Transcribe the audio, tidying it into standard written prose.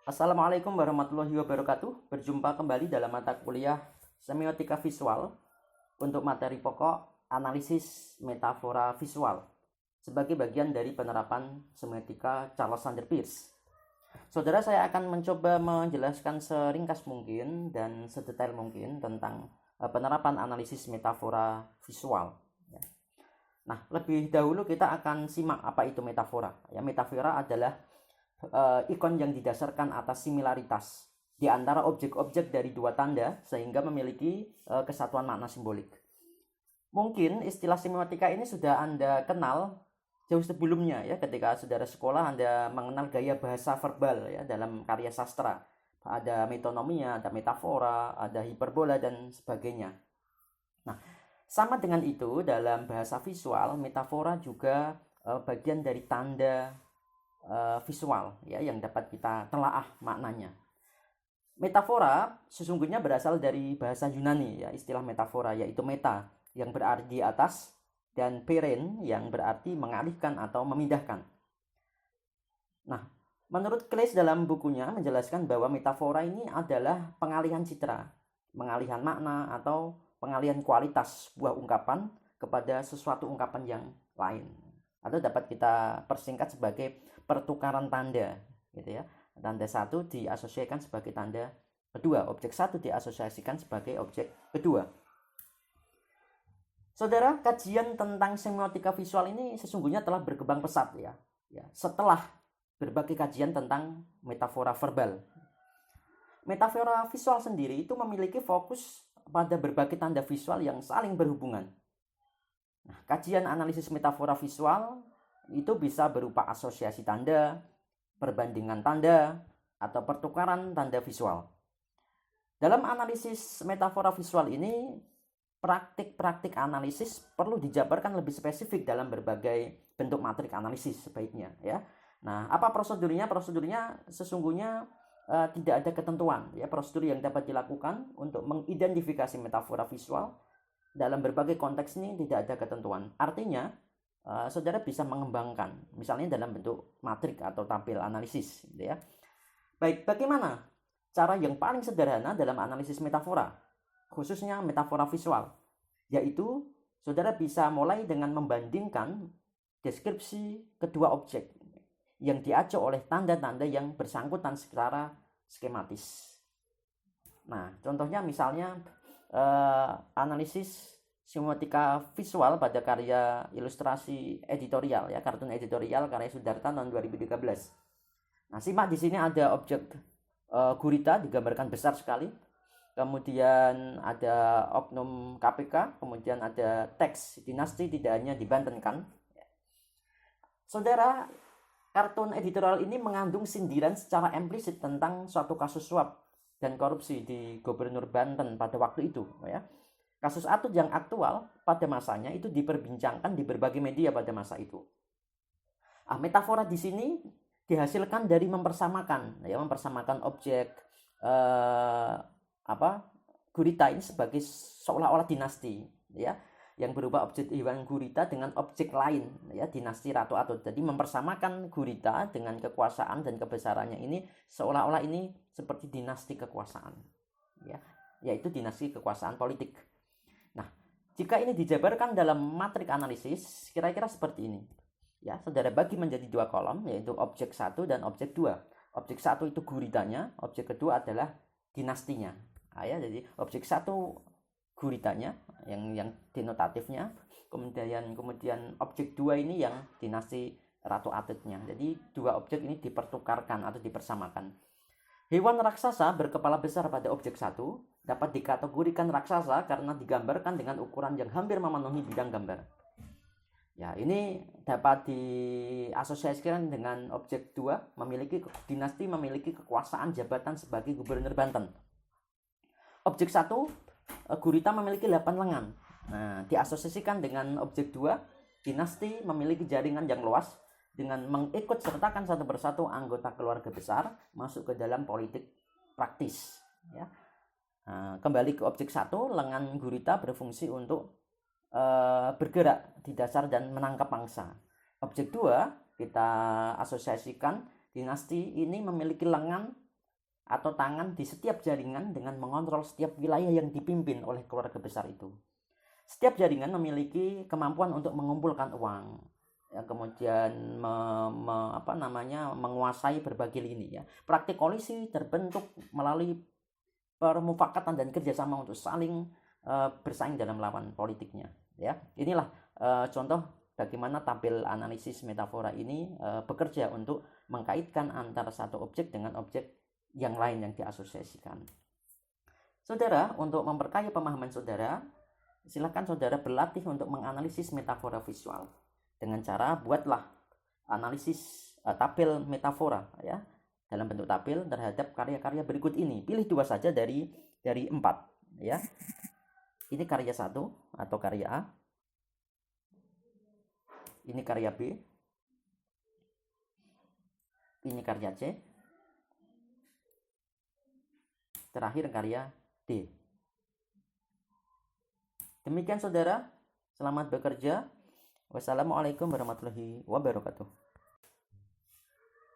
Assalamualaikum warahmatullahi wabarakatuh. Berjumpa kembali dalam mata kuliah Semiotika Visual untuk materi pokok analisis metafora visual sebagai bagian dari penerapan semiotika Charles Sanders Peirce. Saudara, saya akan mencoba menjelaskan seringkas mungkin dan sedetail mungkin tentang penerapan analisis metafora visual. Nah, lebih dahulu kita akan simak apa itu metafora. Metafora adalah ikon yang didasarkan atas similaritas di antara objek-objek dari dua tanda sehingga memiliki kesatuan makna simbolik. Mungkin istilah semiotika ini sudah Anda kenal jauh sebelumnya ya, ketika saudara sekolah Anda mengenal gaya bahasa verbal ya dalam karya sastra. Ada metonomia, ada metafora, ada hiperbola dan sebagainya. Nah, sama dengan itu dalam bahasa visual, metafora juga bagian dari tanda visual ya yang dapat kita telaah maknanya. Metafora sesungguhnya berasal dari bahasa Yunani ya, istilah metafora yaitu meta yang berarti di atas dan peren yang berarti mengalihkan atau memindahkan. Nah, menurut Claes dalam bukunya menjelaskan bahwa metafora ini adalah pengalihan citra, pengalihan makna atau pengalihan kualitas sebuah ungkapan kepada sesuatu ungkapan yang lain, atau dapat kita persingkat sebagai pertukaran tanda gitu ya. Tanda satu diasosiasikan sebagai tanda kedua, objek satu diasosiasikan sebagai objek kedua. Saudara, kajian tentang semiotika visual ini sesungguhnya telah berkembang pesat ya setelah berbagai kajian tentang metafora verbal. Metafora visual sendiri itu memiliki fokus pada berbagai tanda visual yang saling berhubungan. Nah, kajian analisis metafora visual itu bisa berupa asosiasi tanda, perbandingan tanda, atau pertukaran tanda visual. Dalam analisis metafora visual ini, praktik-praktik analisis perlu dijabarkan lebih spesifik dalam berbagai bentuk matrik analisis sebaiknya ya. Nah, apa prosedurnya? Prosedurnya sesungguhnya tidak ada ketentuan ya, prosedur yang dapat dilakukan untuk mengidentifikasi metafora visual dalam berbagai konteks ini tidak ada ketentuan. Artinya saudara bisa mengembangkan misalnya dalam bentuk matrik atau tabel analisis gitu ya. Baik, bagaimana cara yang paling sederhana dalam analisis metafora, khususnya metafora visual? Yaitu saudara bisa mulai dengan membandingkan deskripsi kedua objek yang diacu oleh tanda-tanda yang bersangkutan secara skematis. Nah, contohnya misalnya analisis semiotika visual pada karya ilustrasi editorial ya, kartun editorial karya Sudarta tahun 2013. Nah, simak di sini ada objek gurita digambarkan besar sekali. Kemudian ada oknum KPK, kemudian ada teks dinasti tidak hanya di Banten kan. Saudara, kartun editorial ini mengandung sindiran secara implisit tentang suatu kasus suap dan korupsi di Gubernur Banten pada waktu itu ya. Kasus atut yang aktual pada masanya itu diperbincangkan di berbagai media pada masa itu. Metafora di sini dihasilkan dari mempersamakan objek gurita ini sebagai seolah-olah dinasti ya, yang berupa objek hewan gurita dengan objek lain ya, dinasti Ratu Atut. Jadi mempersamakan gurita dengan kekuasaan dan kebesarannya ini seolah-olah ini seperti dinasti kekuasaan ya, yaitu dinasti kekuasaan politik. Nah, jika ini dijabarkan dalam matrik analisis kira-kira seperti ini ya, saudara bagi menjadi dua kolom yaitu objek 1 dan objek 2. Objek 1 itu guritanya, objek kedua adalah dinastinya. Ya, jadi objek 1 guritanya yang denotatifnya, kemudian objek 2 ini yang dinasti Ratu Atutnya. Jadi dua objek ini dipertukarkan atau dipersamakan. Hewan raksasa berkepala besar pada objek 1 dapat dikategorikan raksasa karena digambarkan dengan ukuran yang hampir memenuhi bidang gambar. Ya, ini dapat diasosiasikan dengan objek 2 dinasti memiliki kekuasaan jabatan sebagai gubernur Banten. Objek 1 gurita memiliki 8 lengan. Nah, diasosiasikan dengan objek 2 dinasti memiliki jaringan yang luas dengan mengikut sertakan satu persatu anggota keluarga besar masuk ke dalam politik praktis ya. Nah, kembali ke objek 1, lengan gurita berfungsi untuk bergerak di dasar dan menangkap mangsa. Objek 2 kita asosiasikan dinasti ini memiliki lengan atau tangan di setiap jaringan dengan mengontrol setiap wilayah yang dipimpin oleh keluarga besar itu. Setiap jaringan memiliki kemampuan untuk mengumpulkan uang, ya, kemudian menguasai berbagai lini. Ya. Praktik koalisi terbentuk melalui permufakatan dan kerjasama untuk saling bersaing dalam lawan politiknya. Ya, inilah contoh bagaimana tampil analisis metafora ini bekerja untuk mengkaitkan antara satu objek dengan objek yang lain yang diasosiasikan. Saudara, untuk memperkaya pemahaman saudara, silakan saudara berlatih untuk menganalisis metafora visual dengan cara buatlah analisis tabel metafora ya dalam bentuk tabel terhadap karya-karya berikut ini. Pilih 2 saja dari 4 ya. Ini karya 1 atau karya A. Ini karya B. Ini karya C. Terakhir karya D. Demikian saudara, selamat bekerja. Wassalamualaikum warahmatullahi wabarakatuh.